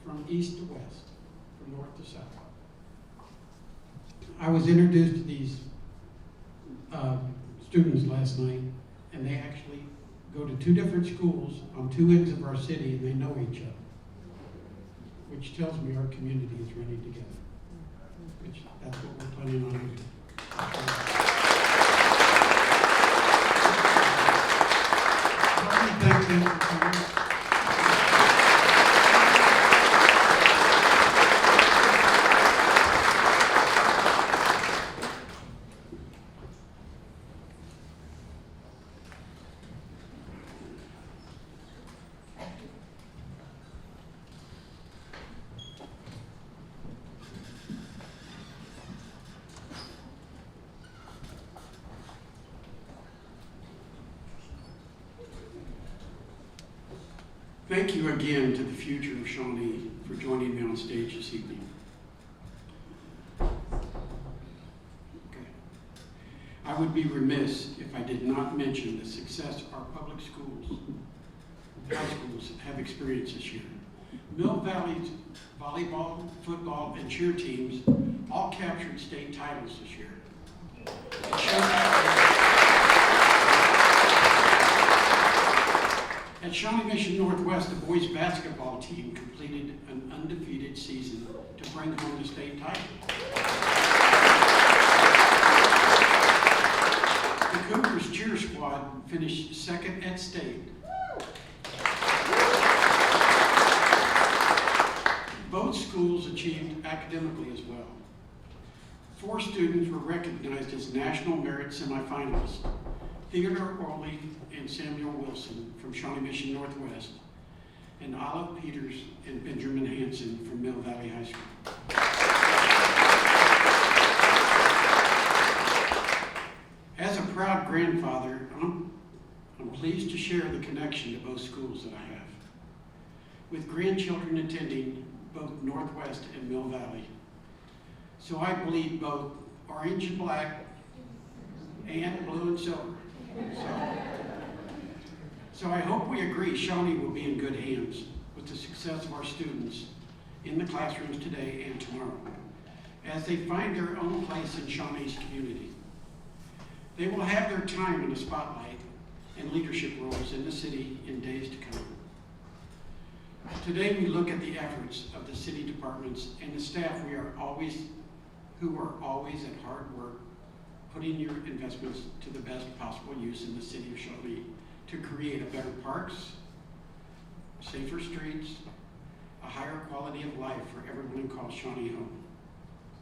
from east to west, from north to south. I was introduced to these students last night, and they actually go to two different schools on two ends of our city, and they know each other, which tells me our community is running together, which that's what we're planning on doing. Thank you for coming. Thank you again to the future of Shawnee for joining me on stage this evening. Okay. I would be remiss if I did not mention the success our public schools, high schools have experienced this year. Mill Valley's volleyball, football, and cheer teams all captured state titles this year. At Shawnee Mission Northwest, the boys basketball team completed an undefeated season to bring home the state title. The Cougars cheer squad finished second at state. Both schools achieved academically as well. 4 students were recognized as National Merit semifinalists: Theodore Orley and Samuel Wilson from Shawnee Mission Northwest, and Olive Peters and Benjamin Hansen from Mill Valley High School. As a proud grandfather, I'm pleased to share the connection to both schools that I have, with grandchildren attending both Northwest and Mill Valley. So I bleed both orange and black and blue and silver. So I hope we agree Shawnee will be in good hands with the success of our students in the classrooms today and tomorrow, as they find their own place in Shawnee's community. They will have their time in the spotlight and leadership roles in the city in days to come. Today we look at the efforts of the city departments and the staff who are always at hard work, putting your investments to the best possible use in the city of Shawnee to create a better parks, safer streets, a higher quality of life for everyone who calls Shawnee home.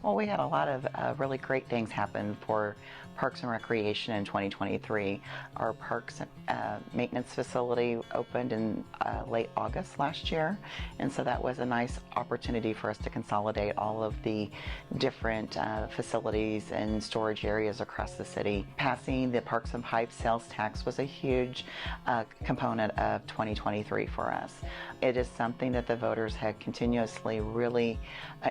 Well, we had a lot of really great things happen for Parks and Recreation in 2023. Our Parks maintenance facility opened in late August last year, and so that was a nice opportunity for us to consolidate all of the different facilities and storage areas across the city. Passing the Parks and Pipes sales tax was a huge component of 2023 for us. It is something that the voters had continuously really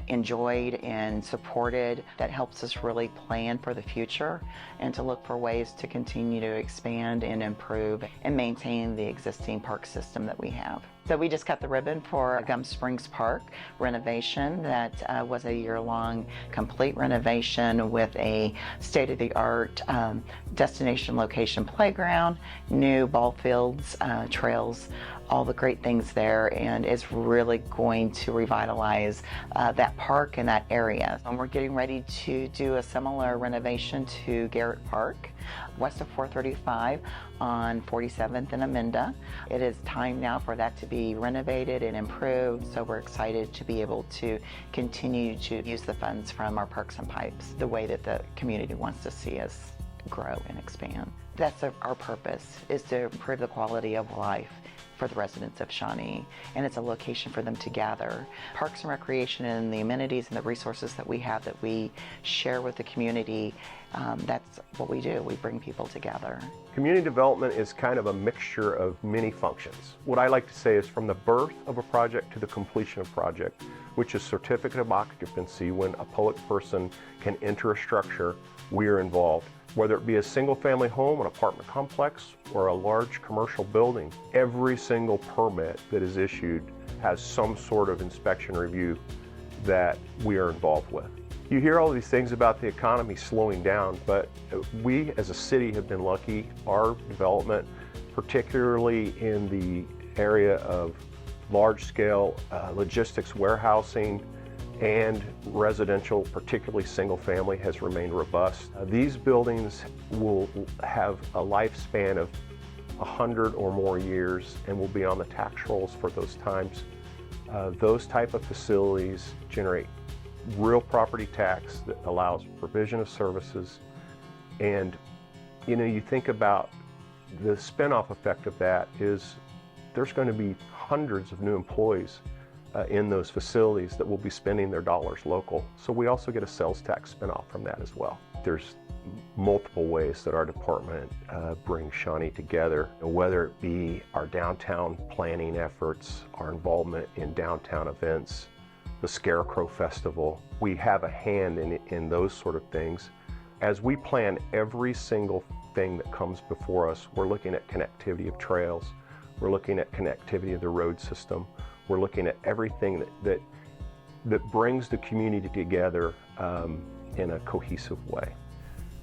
enjoyed and supported. That helps us really plan for the future and to look for ways to continue to expand and improve and maintain the existing park system that we have. So we just cut the ribbon for Gum Springs Park renovation. That was a year-long complete renovation with a state-of-the-art destination location playground, new ball fields, trails, all the great things there, and is really going to revitalize that park and that area. And we're getting ready to do a similar renovation to Garrett Park, west of 435 on 47th and Amenda. It is time now for that to be renovated and improved, so we're excited to be able to continue to use the funds from our Parks and Pipes the way that the community wants to see us grow and expand. That's our purpose, is to improve the quality of life for the residents of Shawnee, and it's a location for them to gather. Parks and Recreation and the amenities and the resources that we have that we share with the community, that's what we do. We bring people together. Community development is kind of a mixture of many functions. What I like to say is from the birth of a project to the completion of a project, which is certificate of occupancy, when a public person can enter a structure, we are involved. Whether it be a single-family home, an apartment complex, or a large commercial building, every single permit that is issued has some sort of inspection review that we are involved with. You hear all these things about the economy slowing down, but we as a city have been lucky. Our development, particularly in the area of large-scale logistics warehousing, and residential, particularly single family, has remained robust. These buildings will have a lifespan of 100 or more years and will be on the tax rolls for those times. Those type of facilities generate real property tax that allows provision of services. And you think about the spin-off effect of that is there's going to be hundreds of new employees in those facilities that will be spending their dollars local. So we also get a sales tax spinoff from that as well. There's multiple ways that our department brings Shawnee together, whether it be our downtown planning efforts, our involvement in downtown events, the Scarecrow Festival. We have a hand in those sort of things. As we plan every single thing that comes before us, we're looking at connectivity of trails, we're looking at connectivity of the road system, we're looking at everything that brings the community together in a cohesive way.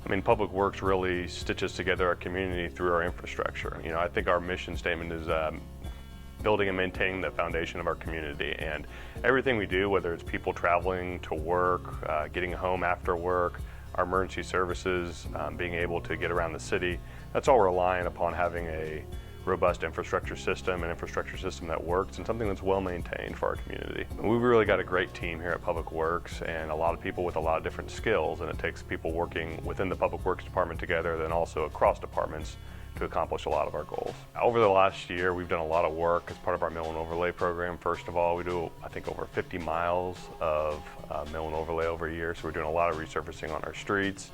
I mean, Public Works really stitches together our community through our infrastructure. I think our mission statement is building and maintaining the foundation of our community, and everything we do, whether it's people traveling to work, getting home after work, our emergency services, being able to get around the city, that's all relying upon having a robust infrastructure system, an infrastructure system that works, and something that's well maintained for our community. We've really got a great team here at Public Works and a lot of people with a lot of different skills, and it takes people working within the Public Works department together, then also across departments to accomplish a lot of our goals. Over the last year, we've done a lot of work as part of our mill and overlay program. First of all, we do, I think, over 50 miles of mill and overlay over a year, so we're doing a lot of resurfacing on our streets.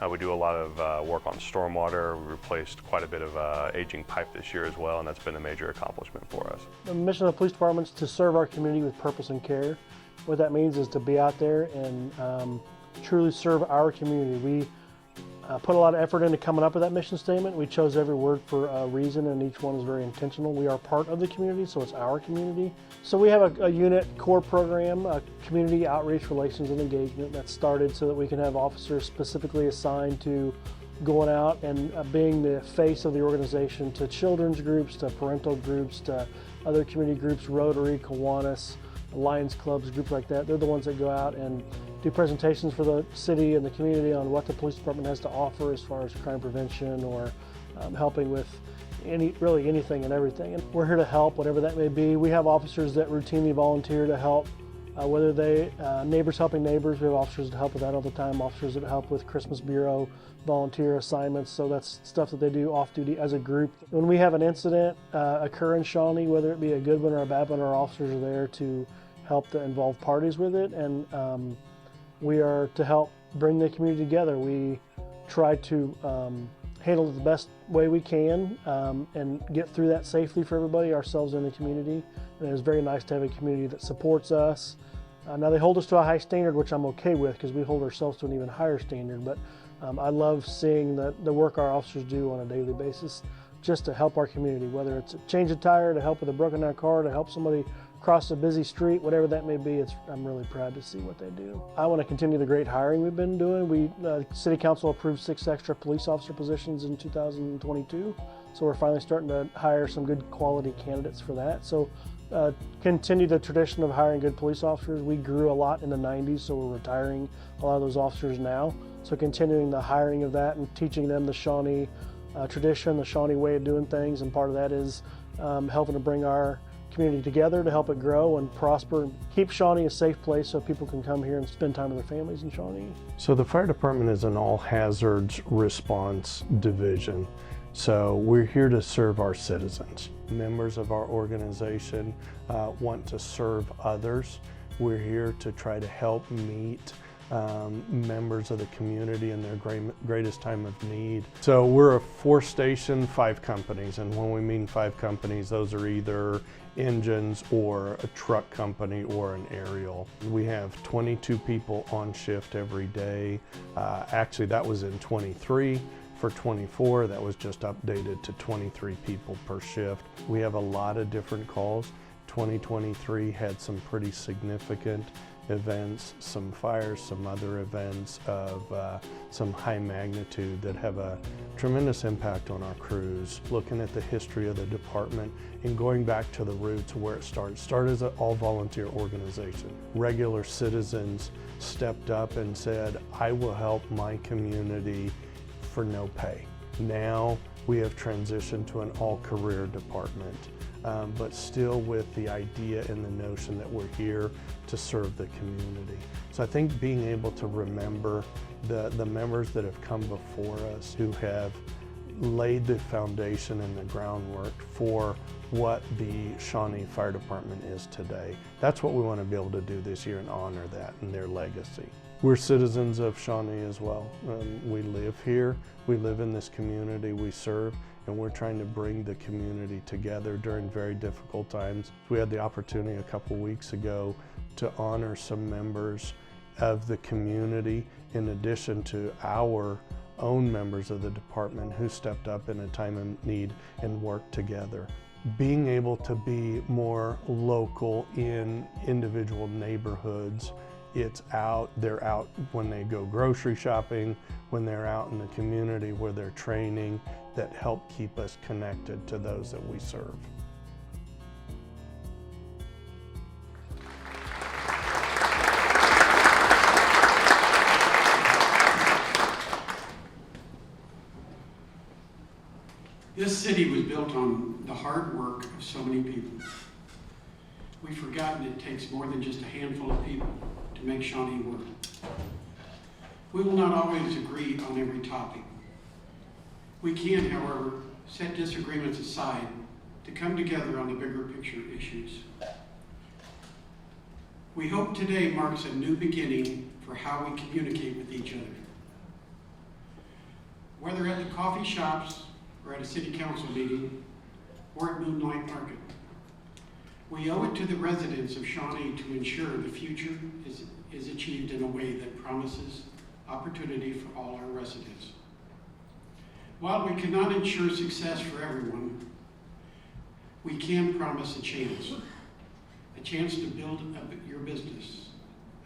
We do a lot of work on stormwater. We replaced quite a bit of aging pipe this year as well, and that's been a major accomplishment for us. The mission of the police department is to serve our community with purpose and care. What that means is to be out there and truly serve our community. We put a lot of effort into coming up with that mission statement. We chose every word for a reason, and each one is very intentional. We are part of the community, so it's our community. So we have a unit core program, community outreach, relations, and engagement that started so that we can have officers specifically assigned to going out and being the face of the organization to children's groups, to parental groups, to other community groups, Rotary, Kiwanis, Lions clubs, groups like that. They're the ones that go out and do presentations for the city and the community on what the police department has to offer as far as crime prevention or helping with really anything and everything. And we're here to help, whatever that may be. We have officers that routinely volunteer to help, whether they, neighbors helping neighbors. We have officers that help with that all the time, officers that help with Christmas Bureau volunteer assignments. So that's stuff that they do off duty as a group. When we have an incident occur in Shawnee, whether it be a good one or a bad one, our officers are there to help the involved parties with it. And we are to help bring the community together. We try to handle it the best way we can and get through that safely for everybody, ourselves and the community. And it's very nice to have a community that supports us. Now they hold us to a high standard, which I'm okay with because we hold ourselves to an even higher standard. But I love seeing the work our officers do on a daily basis just to help our community, whether it's a change a tire, to help with a broken down car, to help somebody cross a busy street, whatever that may be. I'm really proud to see what they do. I want to continue the great hiring we've been doing. City Council approved 6 extra police officer positions in 2022. So we're finally starting to hire some good quality candidates for that. So continue the tradition of hiring good police officers. We grew a lot in the 90s, so we're retiring a lot of those officers now. So continuing the hiring of that and teaching them the Shawnee tradition, the Shawnee way of doing things. And part of that is helping to bring our community together to help it grow and prosper and keep Shawnee a safe place so people can come here and spend time with their families in Shawnee. So the fire department is an all hazards response division. So we're here to serve our citizens. Members of our organization want to serve others. We're here to try to help meet members of the community in their greatest time of need. So we're a 4-station, 5 companies, and when we mean 5 companies, those are either engines or a truck company or an aerial. We have 22 people on shift every day. Actually, that was in 23. For 24, that was just updated to 23 people per shift. We have a lot of different calls. 2023 had some pretty significant events, some fires, some other events of some high magnitude that have a tremendous impact on our crews. Looking at the history of the department and going back to the roots where it started as an all-volunteer organization. Regular citizens stepped up and said, I will help my community for no pay. Now we have transitioned to an all-career department, but still with the idea and the notion that we're here to serve the community. So I think being able to remember the members that have come before us who have laid the foundation and the groundwork for what the Shawnee Fire Department is today. That's what we want to be able to do this year and honor that and their legacy. We're citizens of Shawnee as well. We live here, we live in this community we serve, and we're trying to bring the community together during very difficult times. We had the opportunity a couple weeks ago to honor some members of the community in addition to our own members of the department who stepped up in a time of need and worked together. Being able to be more local in individual neighborhoods, they're out when they go grocery shopping, when they're out in the community where they're training, that help keep us connected to those that we serve. This city was built on the hard work of so many people. We've forgotten it takes more than just a handful of people to make Shawnee work. We will not always agree on every topic. We can, however, set disagreements aside to come together on the bigger picture issues. We hope today marks a new beginning for how we communicate with each other. Whether at the coffee shops or at a city council meeting or at Moonlight Market, we owe it to the residents of Shawnee to ensure the future is achieved in a way that promises opportunity for all our residents. While we cannot ensure success for everyone, we can promise a chance to build your business,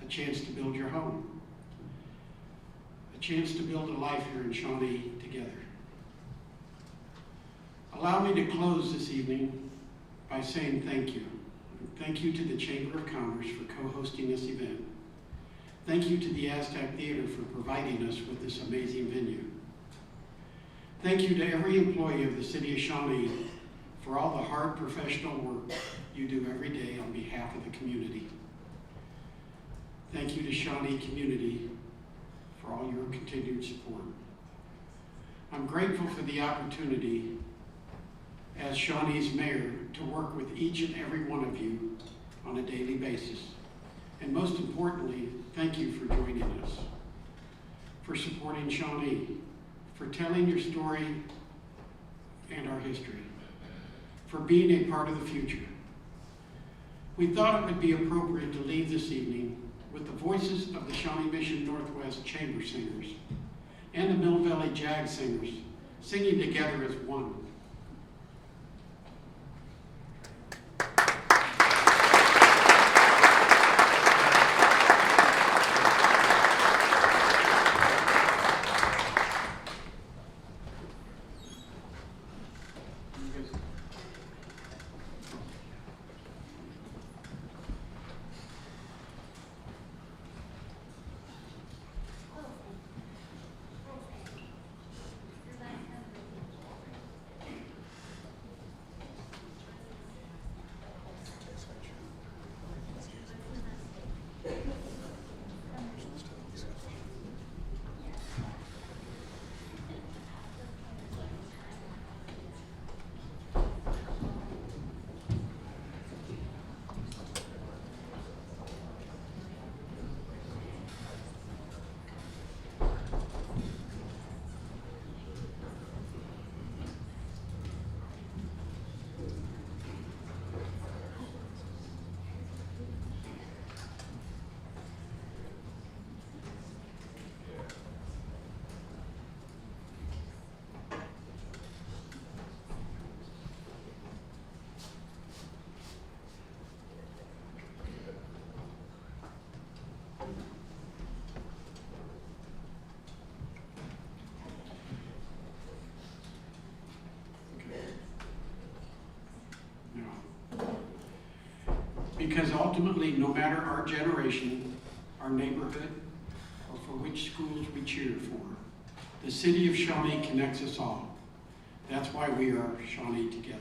a chance to build your home, a chance to build a life here in Shawnee together. Allow me to close this evening by saying thank you. Thank you to the Chamber of Commerce for co-hosting this event. Thank you to the Aztec Theater for providing us with this amazing venue. Thank you to every employee of the City of Shawnee for all the hard professional work you do every day on behalf of the community. Thank you to Shawnee community for all your continued support. I'm grateful for the opportunity as Shawnee's mayor to work with each and every one of you on a daily basis. And most importantly, thank you for joining us, for supporting Shawnee, for telling your story and our history, for being a part of the future. We thought it would be appropriate to leave this evening with the voices of the Shawnee Mission Northwest Chamber Singers and the Mill Valley Jag Singers singing together as one. Because ultimately, no matter our generation, our neighborhood, or for which schools we cheer for, the City of Shawnee connects us all. That's why we are Shawnee Together.